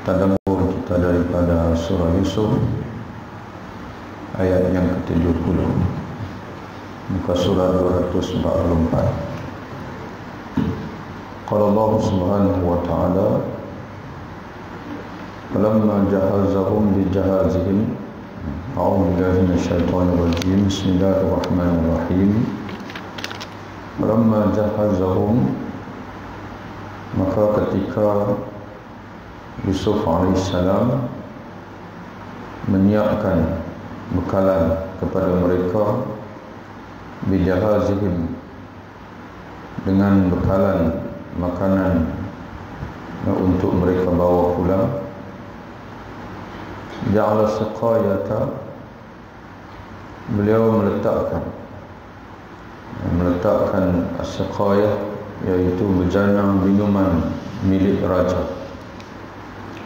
Tadabbur kita daripada surah Yusuf ayat yang ke-70, muka surah 244. Qala Allah subhanahu wa ta'ala, falamma jahazahum bi jahazihim, a'udzu billahi minasyaitonir rajim, bismillahirrahmanirrahim. Falamma jahazahum, maka ketika Yusuf alaihissalam menyiapkan bekalan kepada mereka, bijahazihim, dengan bekalan makanan untuk mereka bawa pulang, ja'ala siqayata, beliau meletakkan as-siqayah, iaitu bejana minuman milik raja.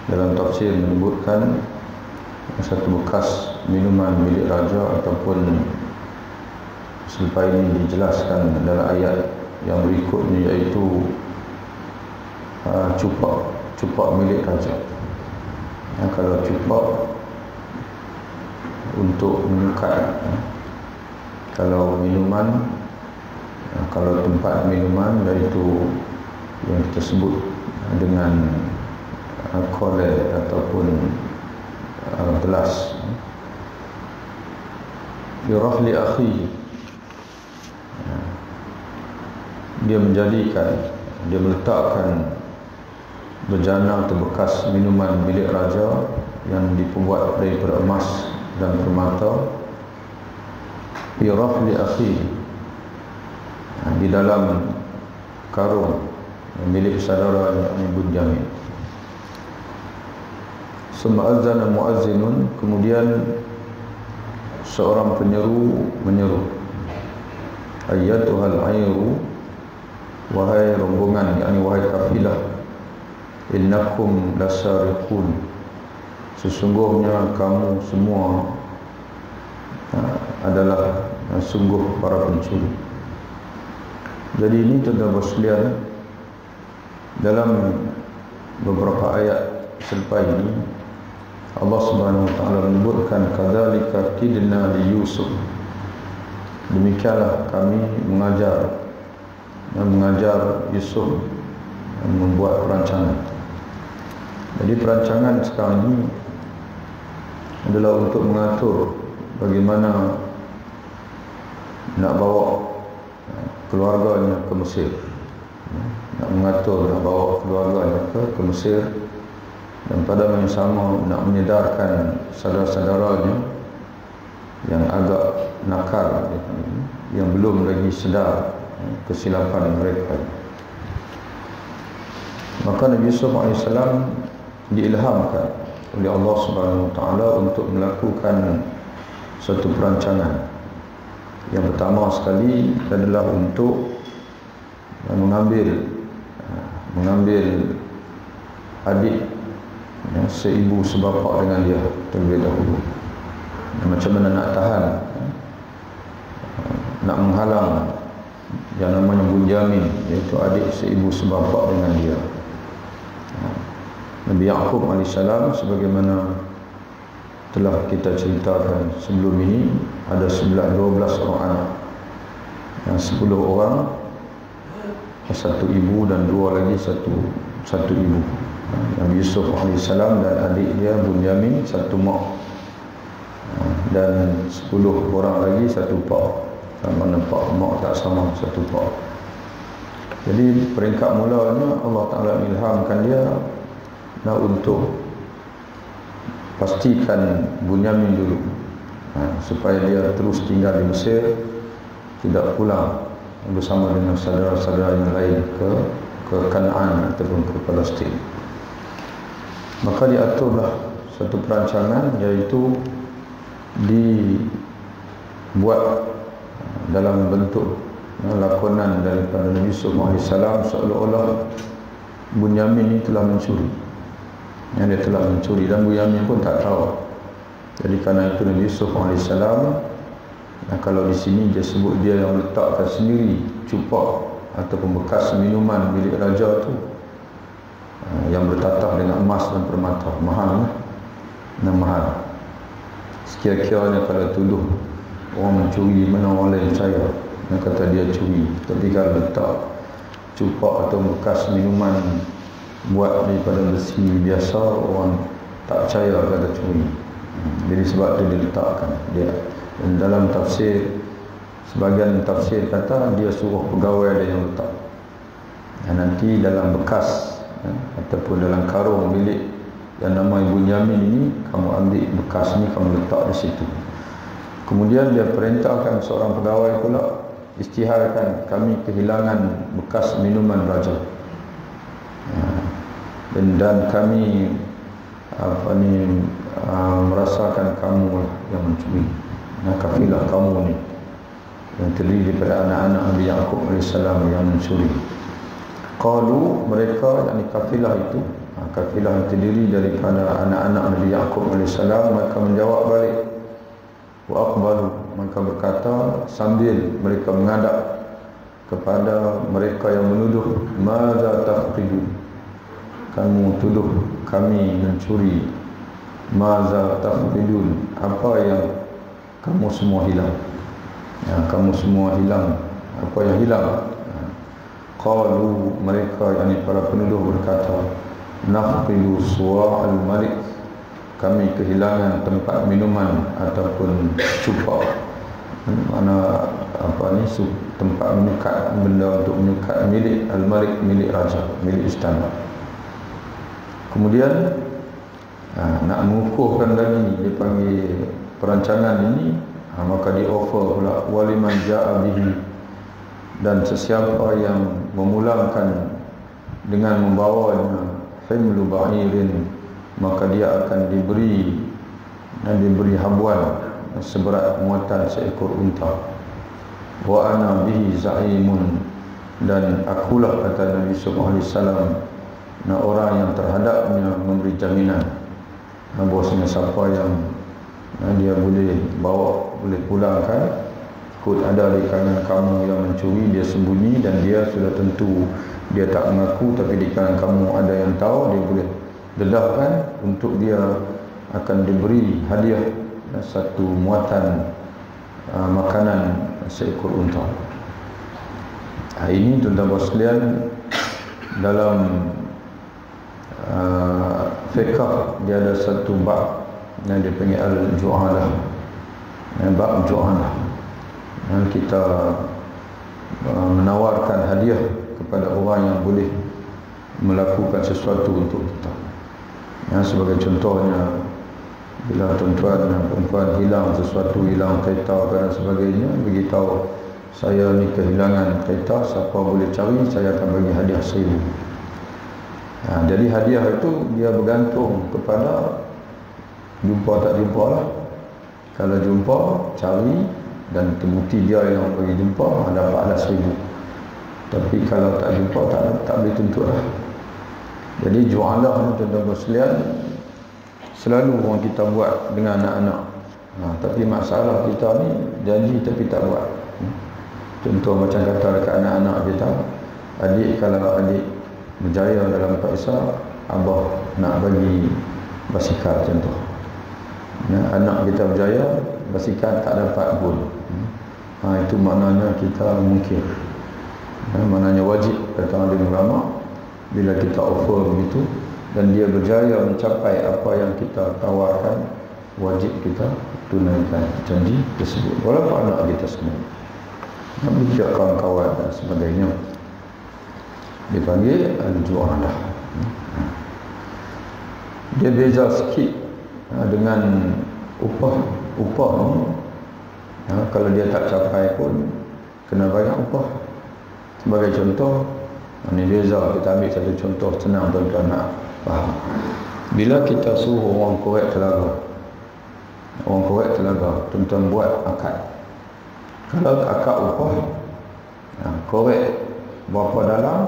Dalam tafsir menyebutkan satu bekas minuman milik raja, ataupun selepas ini dijelaskan dalam ayat yang berikutnya, iaitu cupak milik raja. Kalau cupak untuk menyukai, kalau minuman, kalau tempat minuman, iaitu yang kita sebut dengan kolej ataupun gelas. Yurahli akhihi, dia meletakkan bejana atau bekas minuman milik raja yang dibuat daripada emas dan permata. Yurahli akhihi, di dalam karung milik saudara Bunyamin. Summa azana muazzinun, kemudian seorang penyeru menyeru, ayyatuhal ayru, wahai rombongan, yakni wahai kafilah, innakum lasariqun, sesungguhnya kamu semua adalah sungguh para pencuri. Jadi ini tuan-tuan sekalian, dalam beberapa ayat selepas ini Allah Subhanahu wa taala menyebutkan, kadzalika kidna li Yusuf, demikianlah kami mengajar Yusuf membuat perancangan. Jadi perancangan sekarang ini adalah untuk mengatur bagaimana nak bawa keluarganya ke Mesir, nak bawa keluarganya ke Mesir, dan pada masa yang sama nak menyedarkan saudara-saudaranya yang agak nakal, yang belum lagi sedar kesilapan mereka. Maka Nabi Yusuf AS diilhamkan oleh Allah Subhanahu Wa Taala untuk melakukan satu perancangan. Yang pertama sekali adalah untuk mengambil adik seibu sebapa dengan dia terlebih dahulu. Macam mana nak tahan, nak menghalang yang namanya Bunyamin, iaitu adik seibu sebapa dengan dia. Nabi Yaqub alaihissalam, sebagaimana telah kita ceritakan sebelum ini, ada 12 orang anak, yang 10 orang, satu ibu, dan 2 lagi satu ibu. Nabi Yusuf AS dan adik dia Bunyamin, satu mak, dan 10 orang lagi satu pak. Mana pak mak tak sama, satu pak. Jadi peringkat mulanya Allah Ta'ala ilhamkan dia nak untuk pastikan Bunyamin dulu, supaya dia terus tinggal di Mesir, tidak pulang bersama dengan saudara-saudara yang lain ke Kanaan ataupun ke Palestin. Maka diaturlah satu perancangan, iaitu dibuat dalam bentuk lakonan daripada Nabi Yusuf AS, seolah-olah Bunyamin ini telah mencuri, dia telah mencuri, dan Bunyamin pun tak tahu. Jadi kerana itu Nabi Yusuf AS, kalau di sini dia sebut dia yang letakkan sendiri cupak ataupun bekas minuman milik raja tu, yang bertatah dengan emas dan permata. Mahal lah. Mahal. Sekira-kiranya kalau tuduh orang mencuri, mana orang lain percaya, yang kata dia curi. Tapi kalau letak cupak atau bekas minuman buat daripada besi biasa, orang tak percaya kata curi. Jadi sebab tu diletakkan dia. Dan dalam tafsir, sebagian tafsir kata dia suruh pegawai dia yang letak. Dan nanti dalam bekas ataupun dalam karung milik yang nama Ibu Yamin ini, kamu ambil bekas ni, kamu letak di situ. Kemudian dia perintahkan seorang pegawai pula, isytiharkan kami kehilangan bekas minuman raja. Dan kami merasakan kamu yang mencuri. Kafilah kamu ni yang terdiri daripada anak-anak Nabi Yaqub AS yang mencuri. Qalu, mereka, yakni kafilah itu, kafilah yang terdiri daripada anak-anak Nabi Yaqub AS, mereka menjawab balik. Wa aqbalu, mereka berkata sambil mereka menghadap kepada mereka yang menuduh, madza tafqidun, kamu tuduh kami mencuri. Madza tafqidun, apa yang kamu semua hilang? Kamu semua hilang. Apa yang hilang? Qalu, mereka, yakni para penuduh berkata, nafqidu suwa'al malik, kami kehilangan tempat minuman ataupun cupak. Mana tempat menyukat, benda untuk menyukat milik al-malik, milik raja, milik istana. Kemudian nak mengukuhkan lagi, dia panggil perancangan ini, maka di offer pula waliman ja'a bihi, dan sesiapa yang memulangkan dengan membawanya himlu ba'irin, maka dia akan diberi habuan seberat muatan seekor unta. Wa ana bihi za'imun, dan akulah, kata Nabi sallallahu alaihi wasallam, orang yang terhadapnya memberi jaminan bahwasanya siapa yang dia boleh bawa, boleh pulangkan, ikut ada di kalangan kamu yang mencuri, dia sembunyi dan dia sudah tentu dia tak mengaku, tapi di kalangan kamu ada yang tahu, dia boleh dedahkan untuk dia akan diberi hadiah satu muatan makanan seekor unta. Ini tuan-tuan sekalian, dalam fiqh dia ada satu bab yang dipanggil al-ju'alah, bab ju'alah, yang kita menawarkan hadiah kepada orang yang boleh melakukan sesuatu untuk kita. Sebagai contohnya, bila tuan-tuan dan perempuan hilang sesuatu, hilang kereta dan sebagainya, beritahu saya ni kehilangan kereta, siapa boleh cari, saya akan bagi hadiah 1000. Jadi hadiah itu dia bergantung kepada jumpa tak jumpa lah. Kalau jumpa, cari dan terbukti dia yang bagi jumpa, dapatlah 1000. Tapi kalau tak jumpa, tak boleh tuntut lah. Jadi ju'alah ni tuan-tuan sekalian, selalu orang kita buat dengan anak-anak. Tapi masalah kita ni janji tapi tak buat. Contoh macam kata dekat anak-anak kita, adik, kalau adik berjaya dalam Pakistan, abah nak bagi basikal contoh. Anak kita berjaya, basikal tak dapat pun. Itu maknanya kita mungkir. Maknanya wajib, kata ahli ulama, bila kita offer begitu dan dia berjaya mencapai apa yang kita tawarkan, wajib kita tunaikan janji tersebut, walaupun anak kita sendiri, namun juga kawan-kawan dan sebagainya. Dipanggil al-ju'alah. Dia beza sikit dengan upah ni. Kalau dia tak capai pun kena bayar upah. Sebagai contoh, ini beza, kita ambil satu contoh senang tuan-tuan nak faham. Bila kita suruh orang korek telaga, tuan-tuan buat akad. Kalau akad upah, korek berapa dalam,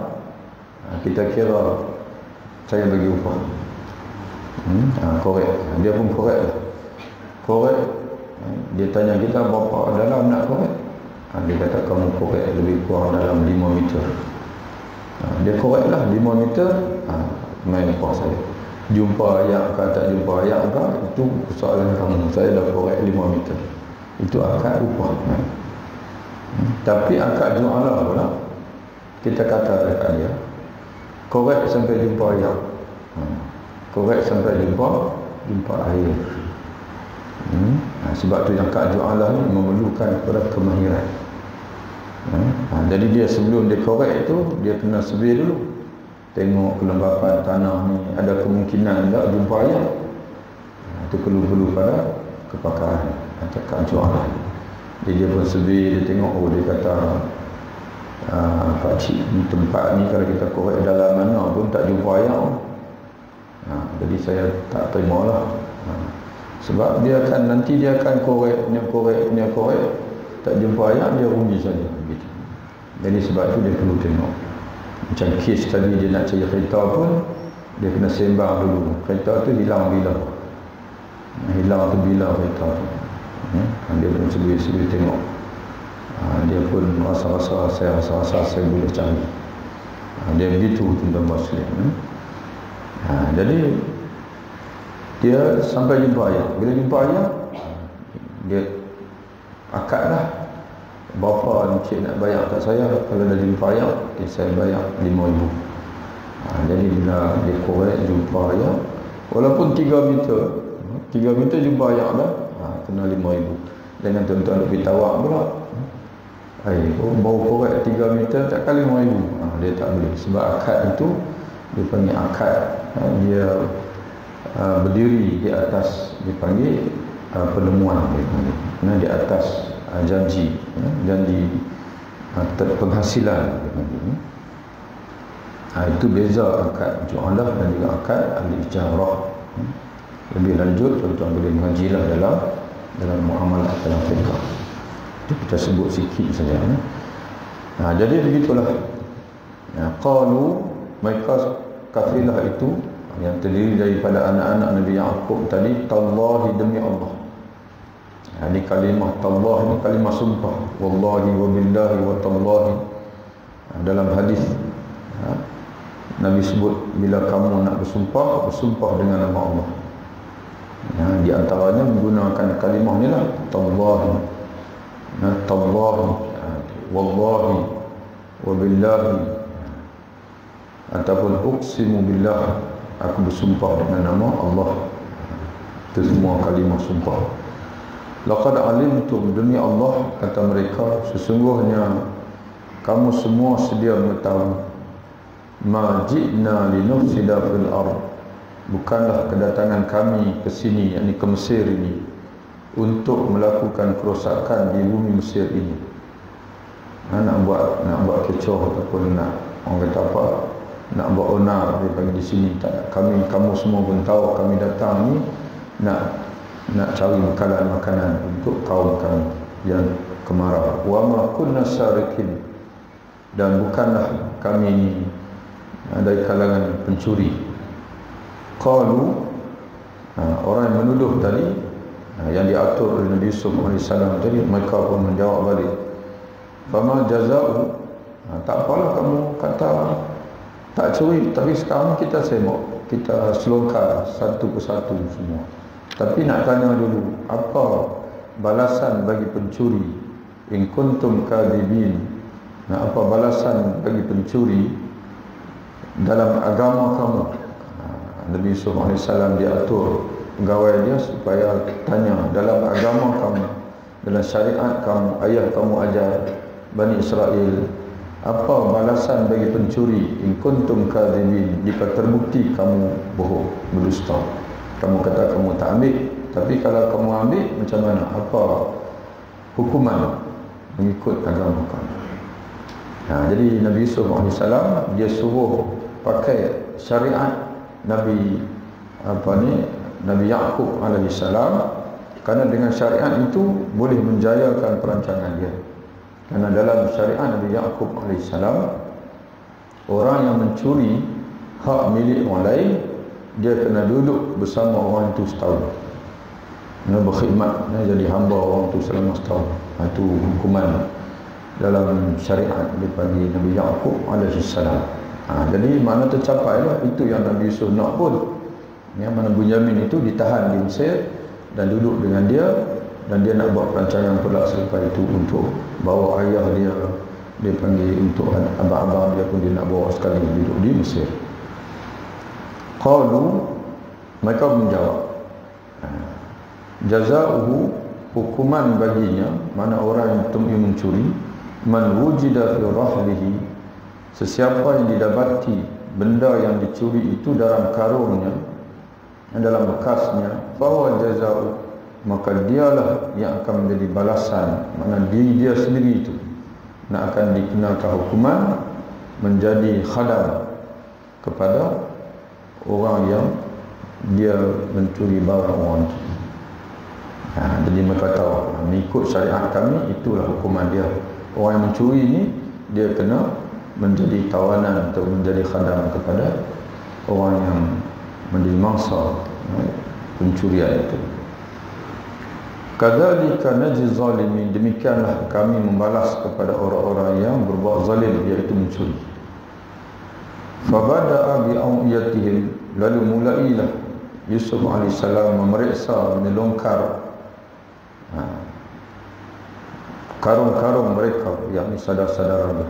kita kira saya bagi upah. Korek, dia pun korek lah. Korek, dia tanya kita berapa dalam nak korek. Dia kata kamu korek lebih kurang dalam 5 meter. Dia korek lah 5 meter, main apa saya. Jumpa ayat ke tak jumpa ayat ke, itu soalan kamu. Saya dah korek 5 meter. Itu akad upah. Tapi akad jualah pula, kita kata dekat dia, korek sampai jumpa ayat. Korek sampai jumpa air. Sebab tu yang akad jualah ni memerlukan kepada kemahiran. Jadi dia sebelum dia korek tu, dia kena survey dulu. Tengok kelembapan tanah ni ada kemungkinan tak jumpa ayat. Itu perlu pada kepakaran atau kejualan. Jadi dia pun survey, dia tengok, dia kata pakcik ni tempat ni kalau kita korek dalam mana pun tak jumpa ayat. Jadi saya tak terima lah. Sebab dia akan nanti dia akan korek tak jumpa ayat, dia rugi saja gitu. Jadi sebab tu dia perlu tengok. Macam kes tadi dia nak cari kereta pun, dia kena sembang dulu. Kereta tu hilang bila? Hilang tu bila kereta tu? Dia pun sebelum tengok. Dia pun saya rasa saya boleh cari. Dia begitu tuan-tuan Muslim. Jadi dia sampai jumpa ayat. Bila jumpa ayat, dia akad lah. Bapa encik nak bayar tak saya, kalau dah jumpa ayat, saya bayar 5,000. Jadi bila dia korek jumpa ayat, walaupun 3 meter jumpa ayat dah, kena 5,000. Jangan tuan-tuan nak pergi tawak pula. Baru korek 3 meter takkan 5,000. Dia tak boleh. Sebab akad itu dia panggil akad, dia berdiri di atas, dipanggil penemuan, dia panggil. Di atas janji penghasilan. Itu beza akad jualah dan juga akad al-ijarah. Lebih lanjut tuan-tuan boleh mengajilah dalam muamalah dalam fiqh. Itu kita sebut sikit saja. Jadi begitulah. Qalu, mereka kafilah itu yang terdiri daripada anak-anak Nabi Yaqub tadi, tallahi demi Allah. Ini kalimah tallah, ini kalimah sumpah. Wallahi wa billahi wa tallahi. Dalam hadis Nabi sebut, bila kamu nak bersumpah dengan nama Allah. Di antaranya menggunakan kalimah ni lah, tallahi, tallahi, wallahi wa billahi, ataupun uqsimu billah, aku bersumpah dengan nama Allah. Itu semua kalimah sumpah. Laqad alimtum, demi Allah, kata mereka, sesungguhnya kamu semua sedia mengetahui, ma ji'na linufsida fil ard, bukanlah kedatangan kami ke sini, yakni ke Mesir ini, untuk melakukan kerosakan di bumi Mesir ini. Nak buat kecoh ataupun nak, orang kata apa, nak buat onar di sini. Tak, kamu semua pun tahu kami datang ni nak cari bekalan makanan untuk kaum kami yang kemarau. Wa ma kunna sarikin, dan bukanlah kami ini dari kalangan pencuri. Qalu, orang yang menuduh tadi, yang diatur oleh Nabi Yusuf AS tadi, mereka pun menjawab balik, fama jaza'u, tak apalah kamu kata tak curi, tapi sekarang kita sembok, kita selongkar satu persatu semua. Tapi nak tanya dulu, apa balasan bagi pencuri? In kuntum kadhibin, apa balasan bagi pencuri dalam agama kamu? Nabi Yusuf AS diatur pegawai dia supaya tanya, dalam agama kamu, dalam syariat kamu, ayah kamu ajar Bani Israel, apa balasan bagi pencuri? In kuntum kadhibin, jika terbukti kamu bohong, berdusta. Kamu kata kamu tak ambil, tapi kalau kamu ambil, macam mana? Apa hukuman mengikut agama kamu? Jadi Nabi Yusuf AS, dia suruh pakai syariat Nabi Yaqub AS, kerana dengan syariat itu boleh menjayakan perancangan dia. Kerana dalam syariat Nabi Yaqub AS, orang yang mencuri hak milik orang lain, dia kena duduk bersama orang itu setahun, kena berkhidmat, jadi hamba orang itu selama setahun. Itu hukuman dalam syariat dipanggil Nabi Yaqub AS. Jadi mana tercapai lah itu yang Nabi Yusuf nak pun. Yang mana Bunyamin itu ditahan di Mesir dan duduk dengan dia, dan dia nak buat perancangan pula selepas itu untuk bawa ayah dia. Dia panggil untuk abang-abang dia pun dia nak bawa sekali duduk di Mesir. Qalu, mereka menjawab, jazauhu, hukuman baginya, mana orang yang mencuri, man wujida fi rahlihi, sesiapa yang didapati benda yang dicuri itu dalam karungnya, dalam bekasnya, bahwa jazau, maka dialah yang akan menjadi balasan, mana diri dia sendiri itu nak akan dikenakan hukuman menjadi khadam kepada orang yang dia mencuri barang orang itu. Jadi mereka tahu mengikut syariat kami itulah hukuman dia. Orang yang mencuri ini dia kena menjadi tawanan atau menjadi khadam kepada orang yang menjadi mangsa pencurian itu. Kadzalika najzi zalimin, demikianlah kami membalas kepada orang-orang yang berbuat zalim, iaitu mencuri. Fabada'a bi'awiyatihim, lalu mulailah Yusuf AS memeriksa, menyelongkar karung-karung mereka, yakni saudara-saudara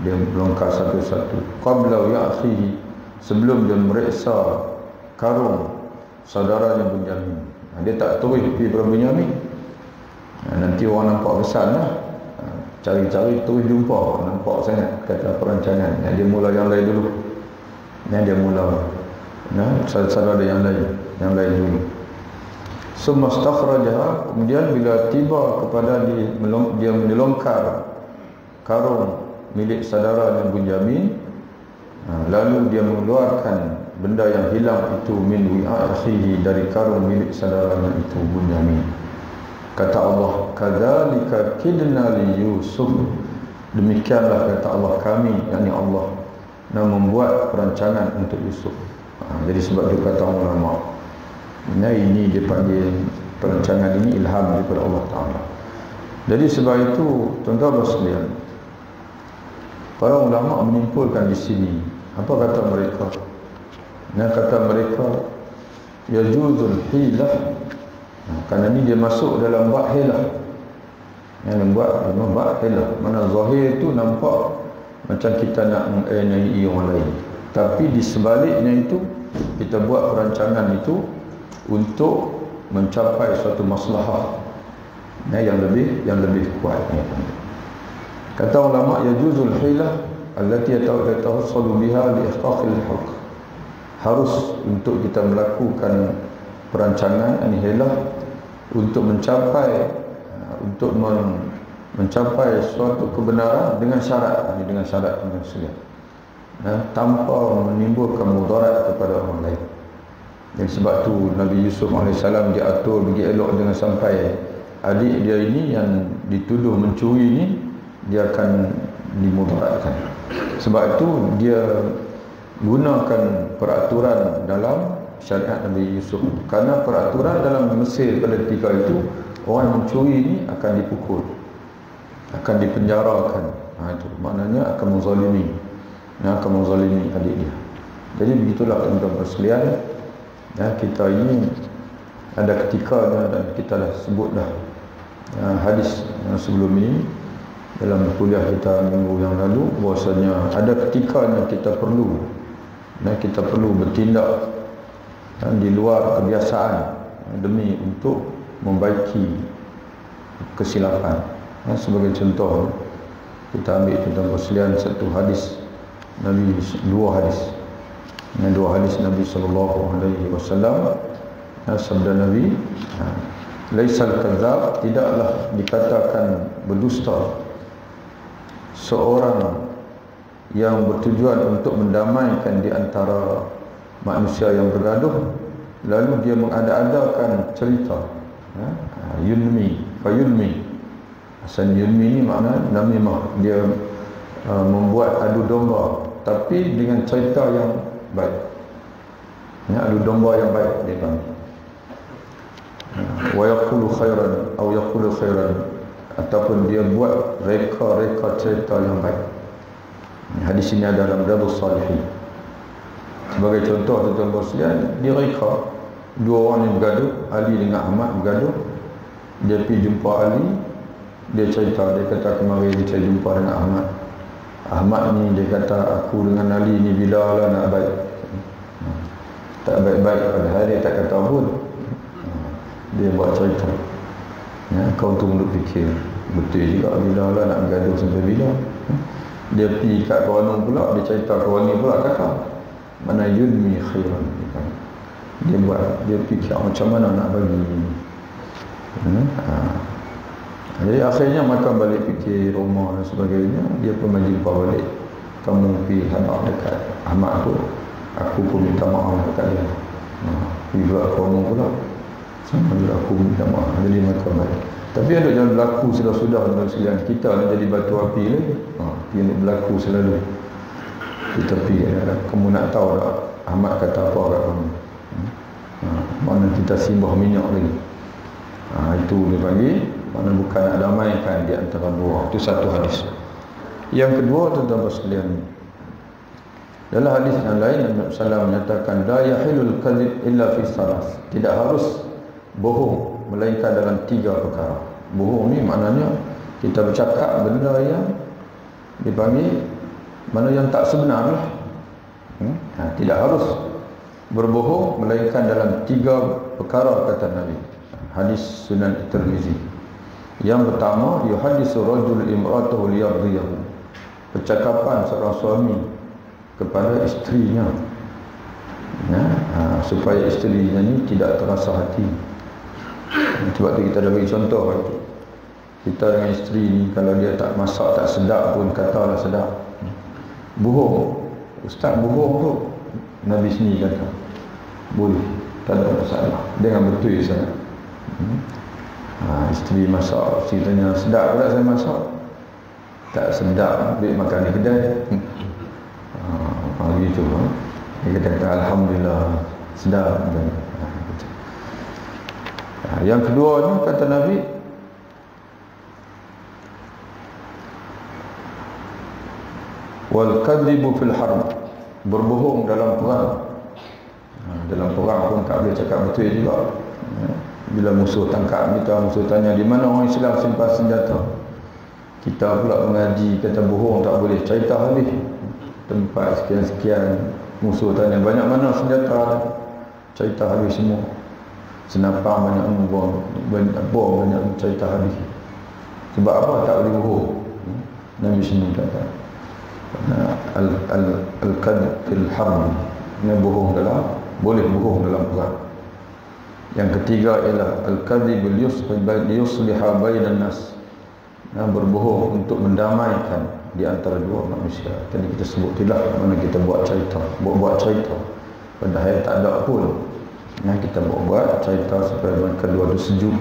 dia melongkar satu-satu. Qabla ya'khihi, sebelum dia meriksa karung saudaranya Bunyamin. Dia tak terus pergi pada Bunyamin. Nanti orang nampak besar lah, cari-cari terus jumpa, nampak sangat kata perancangan. Dia mula yang lain dulu. Dia mula saudara yang lain dulu. Summa stakhrajaha, kemudian bila tiba kepada dia menyelongkar karung milik saudaranya Bunyamin, lalu dia mengeluarkan benda yang hilang itu min wi'akhihi, dari karung milik saudaranya itu Bunyamin. Kata Allah, kadzalika kidna li Yusuf, demikianlah kata Allah kami, yakni Allah, nak membuat perancangan untuk Yusuf. Jadi sebab itu kata ulama, ini dia panggil perancangan ini ilham daripada Allah Ta'ala. Jadi sebab itu tuan-tuan sekalian, para ulama menyimpulkan di sini, apa kata mereka? Kata mereka yajuzul hilah, kerana ni dia masuk dalam bab hilah. Yang bab hilah, mana zahir itu nampak macam kita nak menganiaya orang lain, tapi di sebaliknya itu kita buat perancangan itu untuk mencapai suatu maslahah yang lebih kuat. Kata ulama yajuzul hilah allati yatawassalu biha li ihqaqil haqq, harus untuk kita melakukan perancangan hilah untuk mencapai mencapai suatu kebenaran dengan syarat tanpa menimbulkan mudarat kepada orang lain. Dan sebab tu Nabi Yusuf AS diatur bagi elok dengan sampai adik dia ini yang dituduh mencuri ini dia akan dimudaratkan. Sebab itu dia gunakan peraturan dalam syariat Nabi Yusuf, karena peraturan dalam Mesir pada ketika itu orang yang mencuri ini akan dipukul, akan dipenjarakan. Itu maknanya akan menzalimi adik dia. Jadi begitulah tuan-tuan sekalian, kita ini ada ketikanya, dan kita dah sebut dah hadis yang sebelum ini dalam kuliah kita minggu yang lalu, bahwasanya ada ketikanya kita perlu bertindak di luar kebiasaan demi untuk membaiki kesilapan. Sebagai contoh, kita ambil tuan-tuan sekalian satu hadis Nabi, dua hadis Nabi SAW. Sabda Nabi, laisal kadzab, tidaklah dikatakan berdusta seorang yang bertujuan untuk mendamaikan di antara manusia yang bergaduh, lalu dia mengada-adakan cerita, yunmi. Asal yunmi ni makna namimah, dia membuat adu domba, tapi dengan cerita yang baik. Adu domba yang baik dia panggil. Wa yaqulu khairan atau yaqulu khairan, ataupun dia buat reka-reka cerita yang baik. Hadis ini ada dalam Riyadhus Shalihin. Sebagai contoh tuan-tuan sekalian, dia reka dua orang yang bergaduh, Ali dengan Ahmad bergaduh. Dia pergi jumpa Ali, dia cerita, dia kata kemarin dia jumpa dengan Ahmad. Ahmad ni dia kata aku dengan Ali ni bila lah nak baik. Tak baik-baik, padahal dia tak kata pun. Dia buat cerita. Ya, kau tu duduk fikir, betul juga bila lah nak bergaduh sampai bila. Dia pergi kat kawan pula, dia cerita kawan ni pula kata mana yudmi khairan. Dia buat, dia fikir macam mana nak bagi. Jadi akhirnya makan balik fikir rumah dan sebagainya. Dia pun menjumpa balik, kamu pergi hadap dekat Ahmad tu, aku pun minta maaf dekat dia. Juga kamu pula sama juga aku minta maaf. Jadi makan balik. Tapi ada yang berlaku sudah-sudah dalam sekalian, kita nak jadi batu api lagi. Dia nak berlaku selalu. Kita pergi, kamu nak tahu tak Ahmad kata apa kat kamu? Mana kita simbah minyak lagi. Itu dia panggil, mana bukan nak damaikan di antara dua. Itu satu hadis. Yang kedua, tuan-tuan sekalian, dalam hadis yang lain Nabi SAW menyatakan la yahilul kadhib illa fi salas. Tidak harus bohong melainkan dalam 3 perkara. Bohong ni maknanya kita bercakap benda yang dipanggil mana yang tak sebenar lah. Tidak harus berbohong melainkan dalam 3 perkara kata Nabi. Hadis Sunan Tirmizi. Yang pertama, yuhaddisu rajul imratahu liyardiyahu. Percakapan seorang suami kepada isterinya, supaya isterinya ni tidak terasa hati. Sebab tu kita dah bagi contoh itu. Kita dengan isteri ni kalau dia tak masak tak sedap pun katalah sedap. Bohong, ustaz bohong tu, Nabi sendiri kata boleh, tak ada masalah, dengan betul sangat. Isteri masak, isteri tanya sedap tak saya masak? Tak sedap, ambil makan di kedai. Gitu. Dia kata alhamdulillah sedap. Yang keduanya kata Nabi, wal kadhibu fil harb. Berbohong dalam perang. Dalam perang pun tak boleh cakap betul juga. Bila musuh tangkap kita, musuh tanya di mana orang Islam simpan senjata, kita pula mengaji kata bohong tak boleh, cerita habis. Tempat sekian-sekian, musuh tanya banyak mana senjata, cerita habis semua. Senapang banyak bom, banyak cerita habis. Sebab apa tak boleh bohong? Nabi sendiri kata al-kadhib fil harb, ini bohong dalam, boleh bohong dalam perang. Yang ketiga ialah al-kadhib liyusliha bainan nas, berbohong untuk mendamaikan di antara dua manusia. Tadi kita sebut tidak, mana kita buat cerita, buat cerita padahal tak ada pun. Kita buat cerita supaya mereka dua tu sejuk,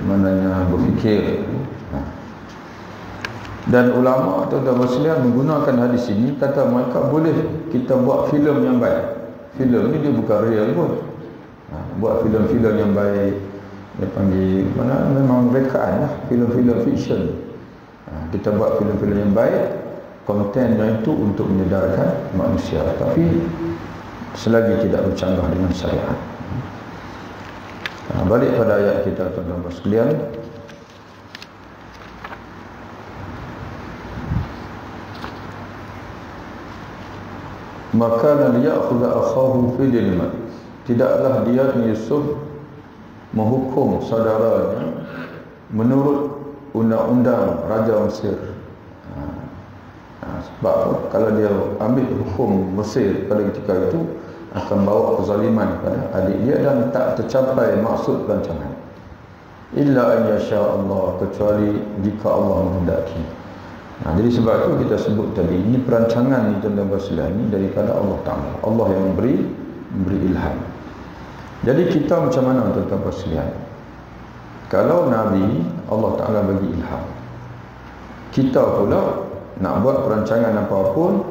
maknanya berfikir. Dan ulama atau Muslim menggunakan hadis ini, kata mereka boleh kita buat filem yang baik. Filem ni dia bukan real pun. Buat filem-filem yang baik, dia panggil mana memang rekaan lah, filem-filem fiction. Kita buat filem-filem yang baik, kontennya itu untuk menyedarkan manusia, tapi selagi tidak bercanggah dengan syariat. Balik pada ayat kita tuan-tuan sekalian. Maka liya'khudha akhahu fi dilma. Tidaklah dia Yusuf menghukum saudaranya menurut undang-undang Raja Mesir. Sebab kalau dia ambil hukum Mesir pada ketika itu akan bawa kezaliman pada adik dia dan tak tercapai maksud perancangan. Illa an yasha Allah, kecuali jika Allah menghendaki. Jadi sebab itu kita sebut tadi, ini perancangan ni tuan-tuan sekalian ni daripada Allah Ta'ala. Allah yang memberi ilham. Jadi kita macam mana tuan-tuan sekalian? Kalau Nabi Allah Ta'ala bagi ilham, kita pula nak buat perancangan apapun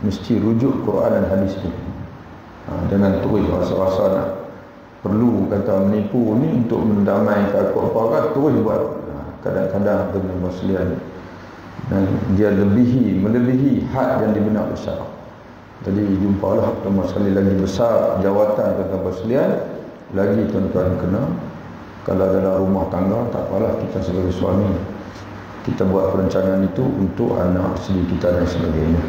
mesti rujuk Quran dan hadis ni. Jangan terus rasa-rasa nak perlu kata menipu ni untuk mendamaikan apa-apa, terus buat. Kadang-kadang tuan-tuan sekalian, dan dia melebihi had yang dibenarkan syarak. Jadi jumpalah pertama sekali lagi besar jawatan tuan-tuan sekalian, lagi tuan-tuan kena kalau dalam rumah tangga tak apalah kita sebagai suami kita buat perancangan itu untuk anak isteri kita dan sebagainya.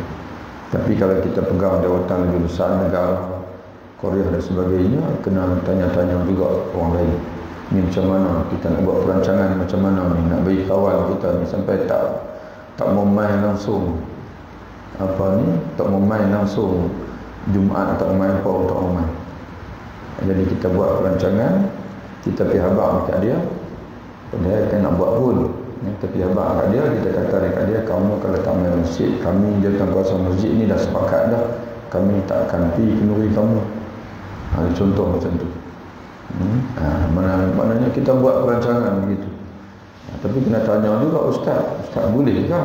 Tapi kalau kita pegang jawatan lebih besar negara, Korea dan sebagainya, kena tanya-tanya juga orang lain. Ni macam mana kita nak buat perancangan, macam mana ni nak bagi kawan kita ni sampai tak mau main langsung tak mau main langsung Jumaat, tak mau main tak mau main. Jadi kita buat perancangan, kita pergi habaq dekat dia, padahal kita nak buat pun kita pergi habaq dekat dia, kita kata dekat dia, kamu kalau tak main masjid, kami jawatan kuasa masjid ni dah sepakat dah, kami tak akan pergi kenduri kamu. Contoh macam tu. Maknanya kita buat perancangan begitu. Tapi kena tanya juga Ustaz boleh ke?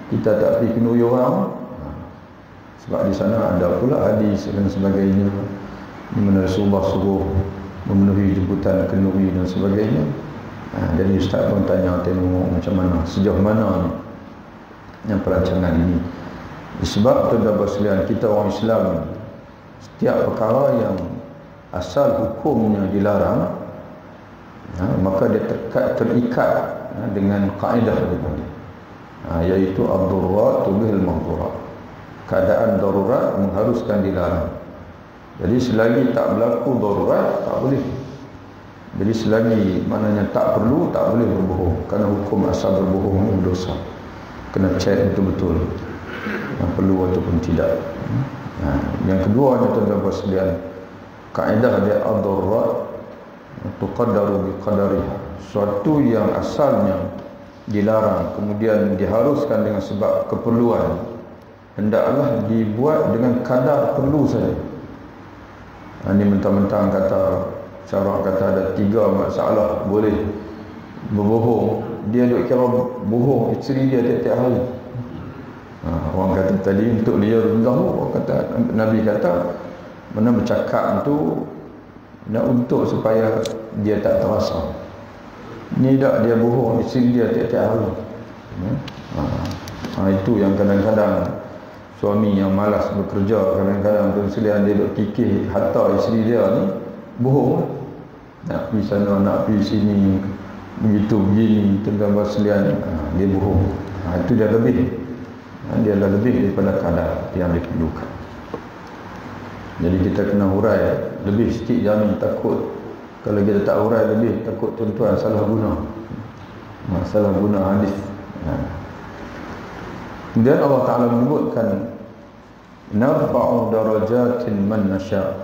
Kita tak pergi kenduri orang? Sebab di sana ada pula hadis dan sebagainya, di mana Rasulullah suruh memenuhi jemputan kenduri dan sebagainya. Jadi Ustaz pun tanya, tengok macam mana, sejauh mana yang perancangan ini. Sebab tuan-tuan sekalian, kita orang Islam, setiap perkara yang asal hukumnya dilarang, maka dia terikat dengan kaedah daripada iaitu ad-darurat tubihul mahdurat. Keadaan darurat mengharuskan dilarang. Jadi selagi tak berlaku darurat, tak boleh. Jadi selagi maknanya tak perlu, tak boleh berbohong, kerana hukum asal berbohong ini dosa. Kena cek betul-betul perlu ataupun tidak. Yang kedua, tuan-tuan sekalian, kaedah dia ad-darurat tuqaddaru biqadariha. Suatu yang asalnya dilarang kemudian diharuskan dengan sebab keperluan, hendaklah dibuat dengan kadar perlu saja. Ini mentang-mentang kata syarak kata ada 3 masalah boleh berbohong, dia duk kira bohong isteri dia tiap-tiap hari. Orang kata tadi untuk dia rendah, orang kata Nabi kata mana bercakap tu nak untuk supaya dia tak terasa. Ni tak dia bohong isteri dia tiap-tiap hari. Itu yang kadang-kadang suami yang malas bekerja, kadang-kadang tuan-tuan dia duk kikir harta isteri dia ni bohong. Nak pergi sana, nak pergi sini, begitu begini, tuan-tuan sekalian, dia bohong. Itu dia lebih. Dia lebih daripada kadar yang diperlukan. Jadi kita kena hurai lebih sikit jamin, takut kalau kita tak hurai lebih, takut tuan-tuan salah guna. Salah guna hadis. Kemudian Allah Ta'ala menyebutkan narfa'u darajatin man nasya',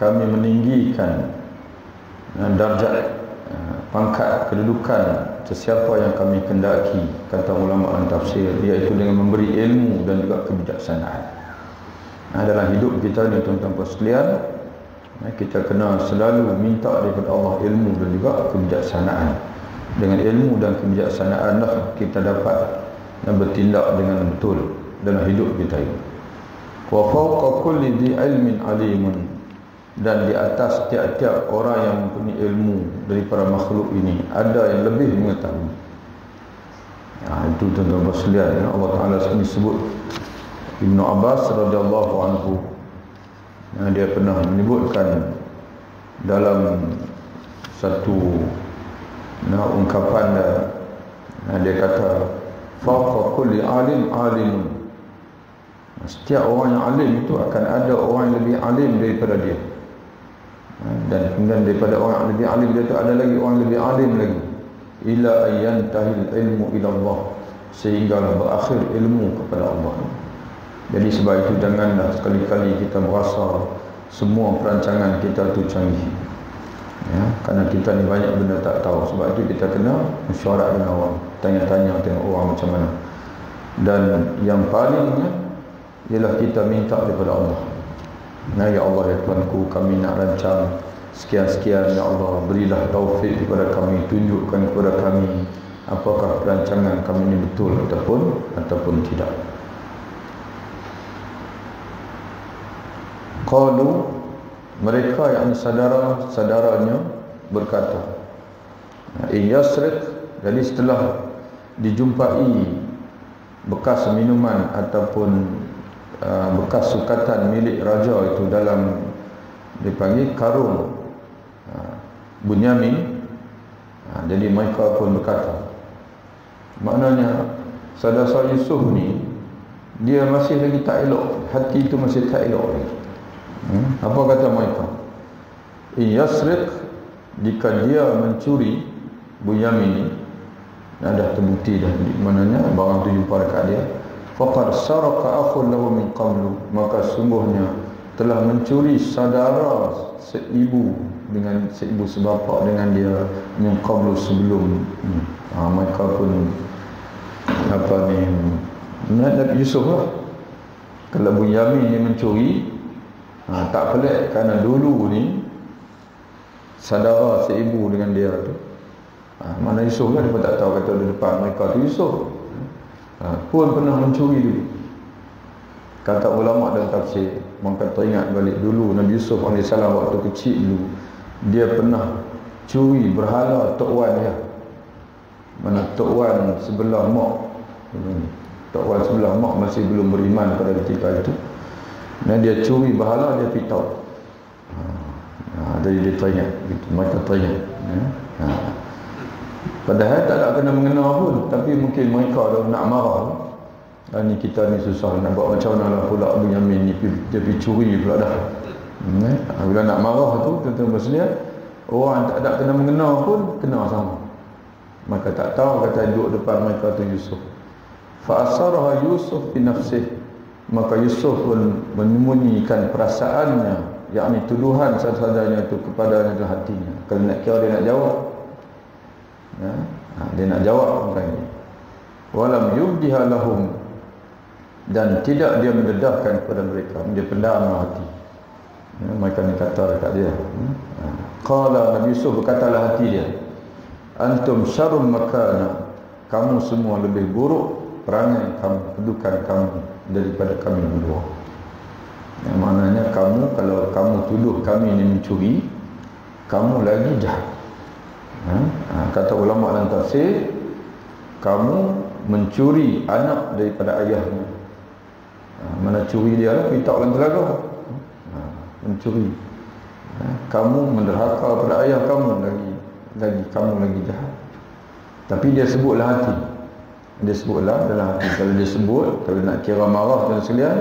kami meninggikan darjat, pangkat, kedudukan sesiapa yang kami kendaki, kata ulama tafsir, iaitu dengan memberi ilmu dan juga kebijaksanaan. Dalam hidup kita ni tuan-tuan sekalian, kita kena selalu minta daripada Allah ilmu dan juga kebijaksanaan. Dengan ilmu dan kebijaksanaan lah kita dapat bertindak dengan betul dalam hidup kita ini. Wa fawqa kulli dhi ilmin alimun, dan di atas tiap-tiap orang yang mempunyai ilmu daripada makhluk ini ada yang lebih mengetahui. Itu tuan-tuan sekalian, Allah Ta'ala sini sebut Ibnu Abbas radhiyallahu anhu, dia pernah menyebutkan dalam satu ungkapan dia kata fawqa kulli alim alimun, setiap orang yang alim itu akan ada orang yang lebih alim daripada dia, dan kemudian daripada orang yang lebih alim dia itu ada lagi orang yang lebih alim lagi, ila ayyantahil ilmu ila Allah, sehinggalah berakhir ilmu kepada Allah. Jadi sebab itu janganlah sekali-kali kita merasa semua perancangan kita tu canggih, kerana kita ni banyak benda tak tahu. Sebab itu kita kena mesyuarat dengan orang, tanya-tanya tengok orang macam mana. Dan yang palingnya ialah kita minta daripada Allah. Ya Allah, ya Tuhanku, kami nak rancang sekian-sekian, ya Allah, berilah taufik kepada kami, tunjukkan kepada kami apakah perancangan kami ini betul ataupun tidak. Qalu, mereka yang saudara-saudaranya berkata, in yasriq, jadi setelah dijumpai bekas minuman ataupun bekas sukatan milik raja itu dalam dipanggil karung Bunyamin. Jadi mereka pun berkata, maknanya saudara Yusuf ni dia masih lagi tak elok, hati itu masih tak elok lagi. Apa kata mereka? In yasriq, jika dia mencuri Bunyamin ni, dah terbukti dah maknanya barang tu jumpa dekat dia, faqad sarqa akhun lahu min qablu, maka sungguhnya telah mencuri saudara seibu dengan seibu sebapa dengan dia min qablu sebelum mereka pun Nabi Yusuf lah. Kalau Bunyamin ni mencuri, tak pelik kerana dulu ni saudara seibu dengan dia tu. Mana Yusuf lah, dia pun tak tahu kata di depan mereka tu Yusuf. Pun pernah mencuri dulu. Kata ulama dan tafsir, mereka teringat balik dulu Nabi Yusuf AS waktu kecil dulu, dia pernah curi berhala Tok Wan dia. Mana Tok Wan sebelah mak, Tok Wan sebelah mak masih belum beriman pada ketika itu. Dan dia curi berhala, dia pergi tahu. Jadi dia teringat, mereka teringat. Padahal tak nak kena mengenal pun, tapi mungkin mereka dah nak marah. Dan ni kita ni susah nak buat macam mana lah pula Bunyamin ni dia pergi curi pula dah. Bila nak marah tu, tuan-tuan bersedia, orang tak ada kena mengenal pun kena sama. Maka tak tahu kata duduk depan mereka tu Yusuf. Fa asaraha Yusuf bi nafsih, maka Yusuf pun menyembunyikan perasaannya, yakni tuduhan sahaja-sajanya itu kepada dalam hatinya. Kalau nak kira dia nak jawab, dia nak jawab bukan ini. Walam yubdiha lahum, dan tidak dia mendedahkan kepada mereka, dia pendam hati. Mereka ni kata dekat dia. Qala Nabi Yusuf, berkatalah hati dia, antum syarrum makana, kamu semua lebih buruk perangai kamu, kedudukan kamu daripada kami berdua. Yang maknanya kamu, kalau kamu tuduh kami ini mencuri, kamu lagi jahat. Kata ulama dan tafsir, kamu mencuri anak daripada ayahnya. Mana curi dia lah, kita orang telaga. Mencuri. Kamu menderhaka pada ayah kamu, lagi kamu lagi jahat. Tapi dia sebutlah hati. Dia sebutlah dalam hati. Kalau dia sebut, kalau nak kira marah dan sekalian,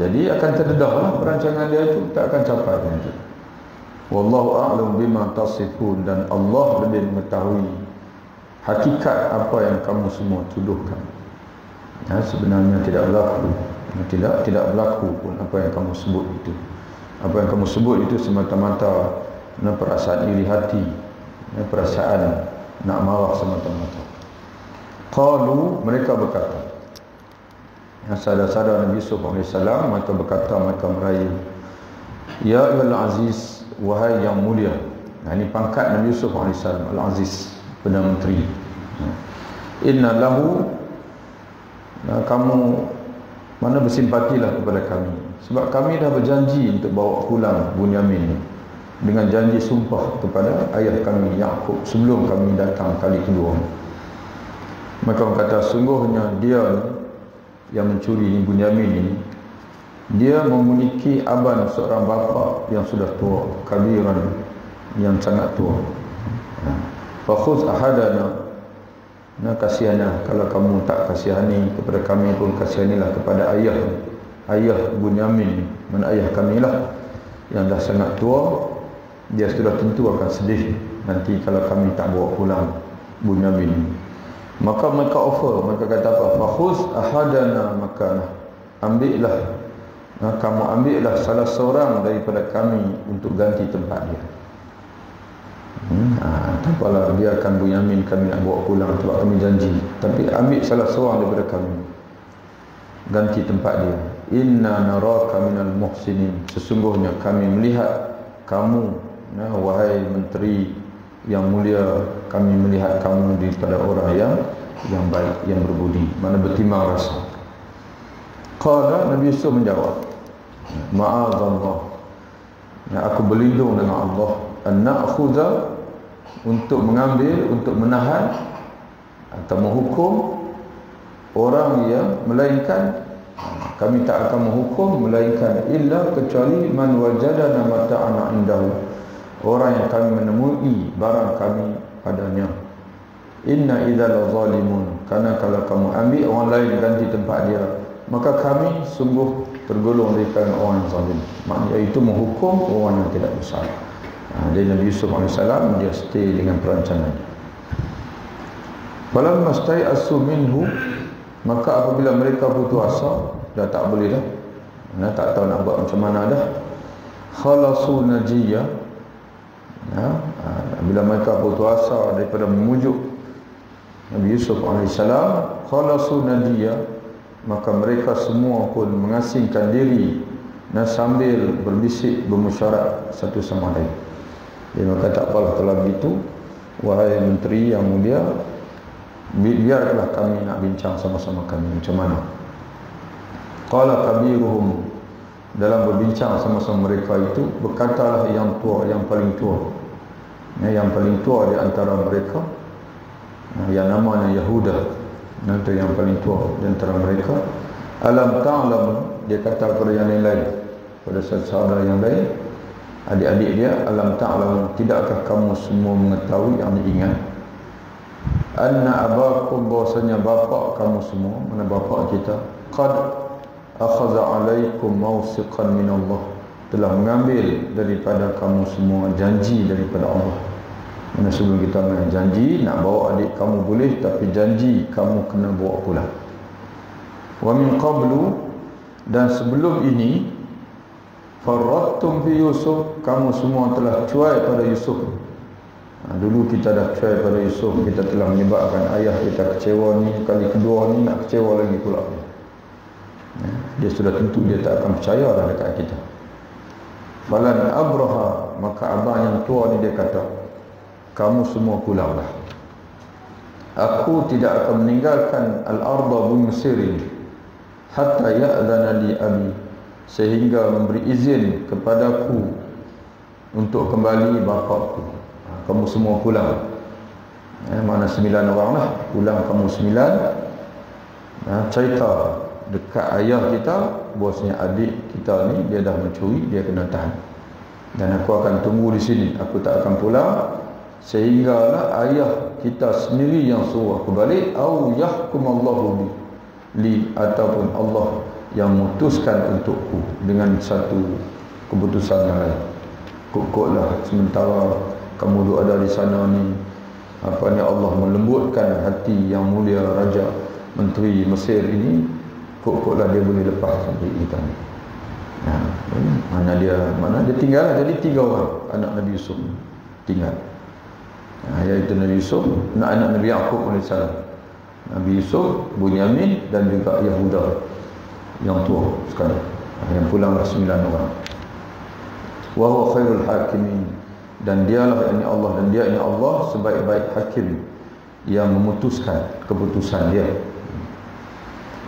jadi akan terdedahlah perancangan dia itu, tak akan capai nanti. Wallahu a'lam bima tasifun, dan Allah lebih mengetahui hakikat apa yang kamu semua tuduhkan. Sebenarnya tidak berlaku, tidak berlaku pun apa yang kamu sebut itu. Apa yang kamu sebut itu semata-mata perasaan iri hati, perasaan nak marah semata-mata. Qalu, mereka berkata, saudara-saudara Nabi Yusuf AS, mereka berkata, mereka merayu, ya Al-Aziz, wahai yang mulia. Ini pangkat Nabi Yusuf AS, Al-Aziz, Perdana Menteri. Inna lahu, kamu mana bersimpatilah kepada kami, sebab kami dah berjanji untuk bawa pulang Bunyamin dengan janji sumpah kepada ayah kami Yaqub sebelum kami datang kali kedua. Maka orang kata, sungguhnya dia yang mencuri ni, Bunyamin ini, dia memiliki aban seorang bapa yang sudah tua, kabiran, yang sangat tua. Fakhuz ahadana, kasihanlah, kalau kamu tak kasihani kepada kami pun kasihanilah kepada ayah Bunyamin, mana ayah kami lah yang dah sangat tua. Dia sudah tentu akan sedih nanti kalau kami tak bawa pulang Bunyamin. Maka mereka offer, mereka kata apa? Fakhuz ahadana makana, ambillah, kamu ambillah salah seorang daripada kami untuk ganti tempat dia. Tak apalah, biarkan Bunyamin kami nak bawa pulang sebab kami janji, tapi ambil salah seorang daripada kami, ganti tempat dia. Inna naraka minal muhsinin, sesungguhnya kami melihat kamu, wahai menteri yang mulia, kami melihat kamu daripada orang yang baik, yang berbudi, mana bertimbang rasa. Qala, Nabi Yusuf menjawab, ma'azallah, aku berlindung dengan Allah, an na'khudha, untuk mengambil, untuk menahan atau menghukum orang yang melainkan kami tak akan menghukum melainkan illa kecuali man wajadana mata'ana indahu, orang yang kami menemui barang kami padanya. Inna idza la zalimun, karena kalau kamu ambil orang lain ganti tempat dia, maka kami sungguh tergolong dari kalangan orang yang zalim. Maknanya itu menghukum orang yang tidak bersalah. Jadi Nabi Yusuf AS dia stay dengan perancangan. Falamma stai'asu minhu, maka apabila mereka putus asa, dah tak boleh dah, tak tahu nak buat macam mana dah, khalasu najiyah, bila mereka putus asa daripada memujuk Nabi Yusuf AS, khalasu najiyah, maka mereka semua pun mengasingkan diri dan sambil berbisik bermusyarat satu sama lain. Dia maka tak apalah kalau begitu, wahai menteri yang mulia, biarlah kami nak bincang sama-sama kami macam mana. Qala kabiruhum, dalam berbincang sama-sama mereka itu berkatalah yang tua, yang paling tua, yang paling tua di antara mereka, yang namanya Yahuda, itu yang paling tua di antara mereka. Alam ta'lam, dia kata kepada yang lain, pada saudara yang lain, adik-adik dia, alam ta'lam, tidakkah kamu semua mengetahui, yang diingat, anna abakum, bahwasanya bapa kamu semua, mana bapa kita, qad akhadha alaikum mawsiqan min Allah, telah mengambil daripada kamu semua janji daripada Allah. Mana sebelum kita mengambil janji nak bawa adik kamu boleh, tapi janji kamu kena bawa pulang. Wa min qablu, dan sebelum ini, farrattum fi Yusuf, kamu semua telah cuai pada Yusuf. Dulu kita dah cuai pada Yusuf, kita telah menyebabkan ayah kita kecewa ni, kali kedua ni nak kecewa lagi pula. Dia sudah tentu dia tak akan percaya dah dekat kita. Falan abraha, maka abang yang tua ni dia kata, kamu semua pulanglah, aku tidak akan meninggalkan al-arda bumi Mesir ini, hatta ya'zana li abi, sehingga memberi izin kepadaku untuk kembali bapakku. Kamu semua pulang, mana 9 orang lah, pulang kamu 9. Cerita dekat ayah kita, bosnya adik kita ni dia dah mencuri, dia kena tahan, dan aku akan tunggu di sini, aku tak akan pulang sehinggalah ayah kita sendiri yang suruh aku balik, au yahkumallahu li, ataupun Allah yang memutuskan untukku dengan satu keputusan yang lain. Kokoklah sementara kamu duduk ada di sana ni, apa ni, Allah melembutkan hati yang mulia Raja Menteri Mesir ini, kokoklah dia boleh lepas sampai kita ni. Mana dia tinggal lah. Jadi 3 orang anak Nabi Yusuf tinggal, iaitu Nabi Yusuf, anak Nabi Yaqub AS, Nabi Yusuf, Bunyamin, dan juga Yahuda yang tua sekali, yang pulanglah 9 orang. Wa huwa khairul hakimin, dan dialah ini Allah, dan dia ini Allah sebaik-baik hakim yang memutuskan keputusan dia.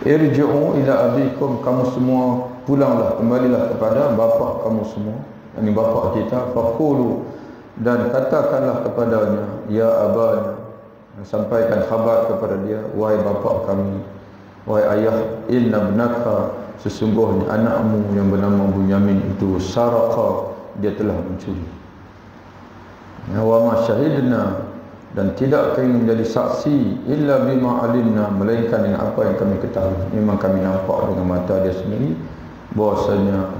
Irji'u ila abikum, kamu semua pulanglah, kembalilah kepada bapa kamu semua, ini bapa kita, faqulu, dan katakanlah kepadanya, ya abana, sampaikan khabar kepada dia, wahai bapa kami, wahai ayah, inna ibnaka, sesungguhnya anakmu yang bernama Bunyamin itu, saraqa, dia telah mencuri. Wa ma syahidna, dan tidak kami menjadi saksi, illa bima alimna, melainkan dengan apa yang kami ketahui. Memang kami nampak dengan mata dia sendiri bahwasanya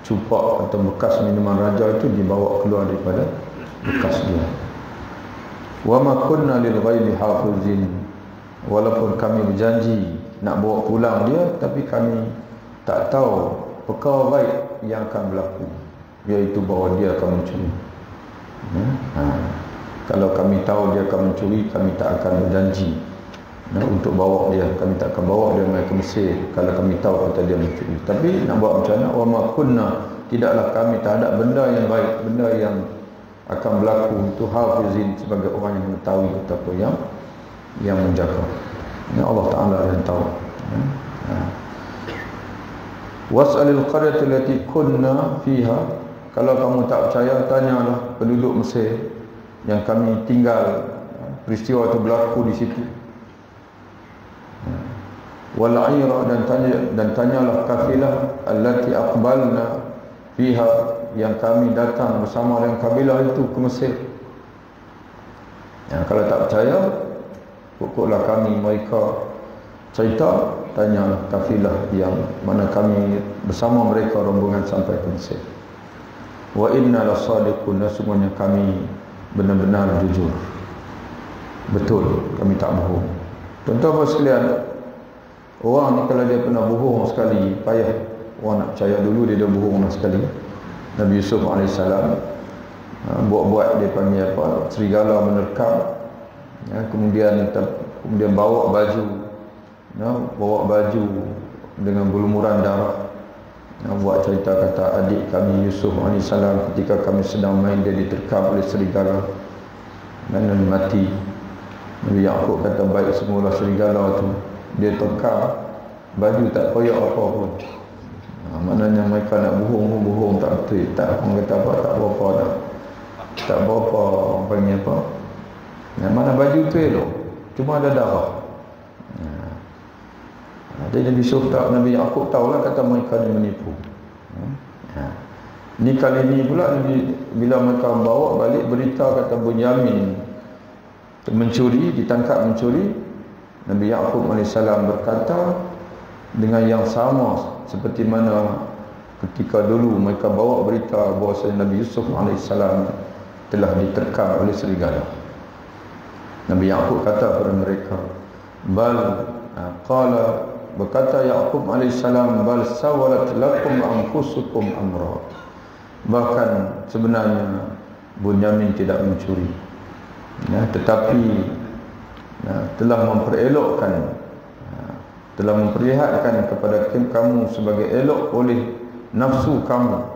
cupak atau bekas minuman raja itu dibawa keluar daripada bekas dia. Wa ma kunna lil ghaibi hafizin, walaupun kami berjanji nak bawa pulang dia, tapi kami tak tahu perkara baik yang akan berlaku, iaitu bahawa dia akan mencuri. Kalau kami tahu dia akan mencuri, kami tak akan berjanji untuk bawa dia, kami tak akan bawa dia ke Mesir kalau kami tahu kata dia mencuri. Tapi nak buat macam mana? Wa ma kunna, tidaklah kami terhadap benda yang baik, benda yang akan berlaku itu hafizin, sebagai orang yang mengetahui ataupun yang menjaga. Ini Allah Ta'ala yang tahu. Was'alil qaryati allati kunna fiha, kalau kamu tak percaya, tanyalah penduduk Mesir yang kami tinggal, peristiwa itu berlaku di situ. wal 'ira, dan tanyalah kafilah allati aqbalna fiha, yang kami datang bersama dengan kabilah itu ke Mesir. Kalau tak percaya, pokoklah kami mereka cerita, tanyalah kafilah yang mana kami bersama mereka rombongan sampai ke Mesir. Wa inna lasadiqun, sesungguhnya kami benar-benar jujur, betul, kami tak bohong. Tuan-tuan sekalian, orang ni kalau dia pernah bohong sekali, payah orang nak percaya. Dulu dia dah bohong sekali. Nabi Yusuf AS buat-buat, dia panggil apa, serigala menerkam, kemudian bawa baju dengan berlumuran darah, buat cerita kata adik kami Yusuf AS ketika kami sedang main, dia diterkam oleh serigala dan mati. Nabi Yaqub kata baik semula serigala tu, dia terkam, baju tak koyak apa pun. Maknanya mereka nak bohong tak betul. Tak, orang kata apa, tak berapa dah. Tak berapa, orang panggil apa, mana baju tu elok, cuma ada darah. Jadi Nabi Yusuf tak, Nabi Yaqub tahulah kata mereka ni menipu. Ni kali ni pula bila mereka bawa balik berita kata Bunyamin mencuri, ditangkap mencuri, Nabi Yaqub AS berkata dengan yang sama seperti mana ketika dulu mereka bawa berita bahawa Nabi Yusuf AS telah diterkam oleh serigala. Nabi Yaqub kata kepada mereka, berkata Yaqub AS, bal sawalat lakum anfusukum amra, bahkan sebenarnya Bunyamin tidak mencuri, tetapi telah memperelokkan, telah memperlihatkan kepada kamu sebagai elok oleh nafsu kamu,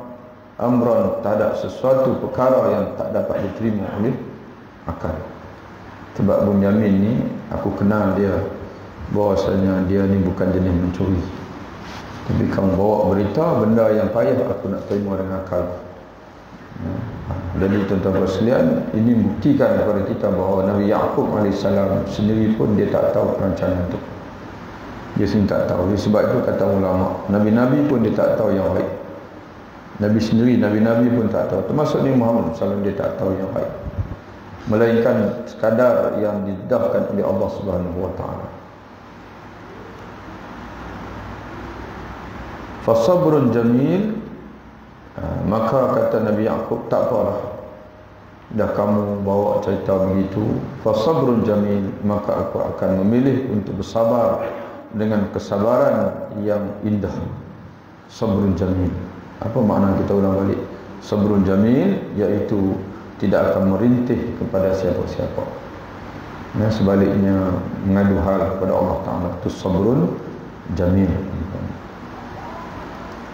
amran, terhadap sesuatu perkara yang tak dapat diterima oleh akal. Sebab Bunyamin ni aku kenal dia, bahawasanya dia ni bukan jenis mencuri, tapi kamu bawa berita benda yang payah aku nak terima dengan akal. Jadi tuan-tuan sekalian, ini buktikan kepada kita bahawa Nabi Yaqub AS sendiri pun dia tak tahu perancangan itu. Dia sendiri tak tahu. Sebab itu kata ulama, Nabi-Nabi pun dia tak tahu yang baik. Nabi sendiri, Nabi-Nabi pun tak tahu. Termasuk Nabi Muhammad SAW, dia tak tahu yang baik, melainkan sekadar yang didedahkan oleh Allah Subhanahu Wa Taala. Fasabrun jamil, maka kata Nabi Yaqub, tak apalah, dah kamu bawa cerita begitu, fasabrun jamil, maka aku akan memilih untuk bersabar dengan kesabaran yang indah. Sabrun jamil, apa makna, kita ulang balik. Sabrun jamil iaitu tidak akan merintih kepada siapa-siapa. Sebaliknya mengadu hal kepada Allah Ta'ala, itu sabrun jamil.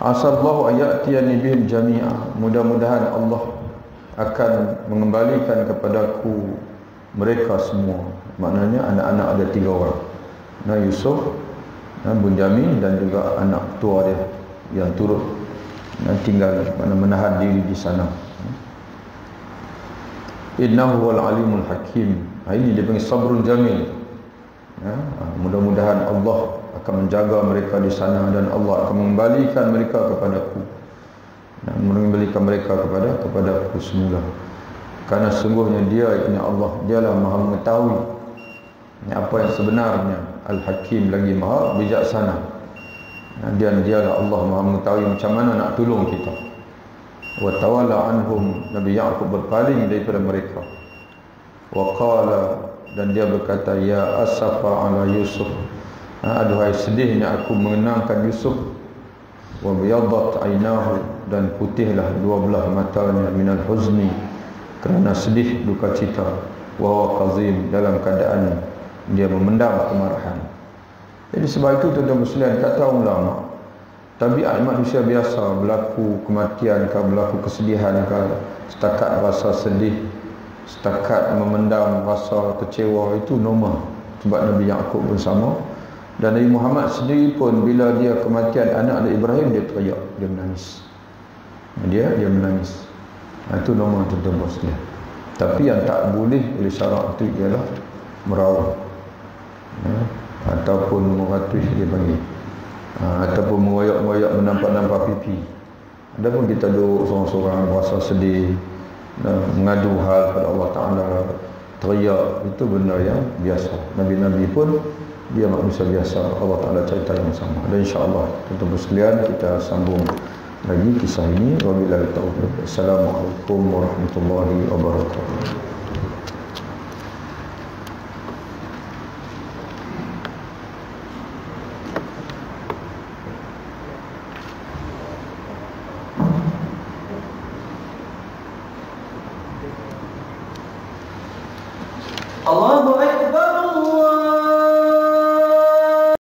Asallahu ayatiyani bihim jami'a, mudah-mudahan Allah akan mengembalikan kepadaku mereka semua. Maknanya anak-anak ada 3 orang, Yusuf, Bunyamin, dan juga anak tua dia yang turut tinggal, menahan diri di sana. Innahu wal alimul hakim. Ini dia panggil sabrun jamil. Mudah-mudahan Allah akan menjaga mereka di sana, dan Allah akan mengembalikan mereka kepadaku, dan mengembalikan mereka kepadaku semula. Karena sungguhnya dia, ini Allah, dialah maha mengetahui apa yang sebenarnya, Al-Hakim, lagi maha bijaksana. Dan dialah Allah maha mengetahui macam mana nak tolong kita. Wa tawalla anhum, Nabi Yaqub berpaling daripada mereka. Wa qala, dan dia berkata, ya asafa ala Yusuf, aduhai sedihnya aku mengenangkan Yusuf. Wa biyadat aynahu, dan putihlah 12 matanya, minal huzni, kerana sedih, duka cita. Wa huwa qazim, dalam keadaan dia memendam kemarahan. Jadi sebab itu tuan-tuan muslimin, kata ulama, tabiat manusia biasa, berlaku kematian ke, berlaku kesedihan ke, setakat rasa sedih, setakat memendam rasa kecewa, itu normal. Sebab Nabi Yaqub pun sama, dan Nabi Muhammad sendiri pun bila dia kematian anak Nabi Ibrahim, dia teriak, dia menangis. Dia menangis. Itu normal tuan-tuan muslimin. Tapi yang tak boleh oleh syarak itu ialah merawat. ataupun meratus dia panggil, ataupun mengoyak-ngoyak menampak-nampak pipi. Adapun kita duduk seorang-seorang rasa sedih, mengadu hal pada Allah Ta'ala, teriak, itu benda yang biasa. Nabi-Nabi pun dia manusia biasa. Allah Ta'ala cerita yang sama. Dan insyaAllah tuan-tuan sekalian, kita sambung lagi kisah ini. Wabillahi taufiq. Assalamualaikum warahmatullahi wabarakatuh.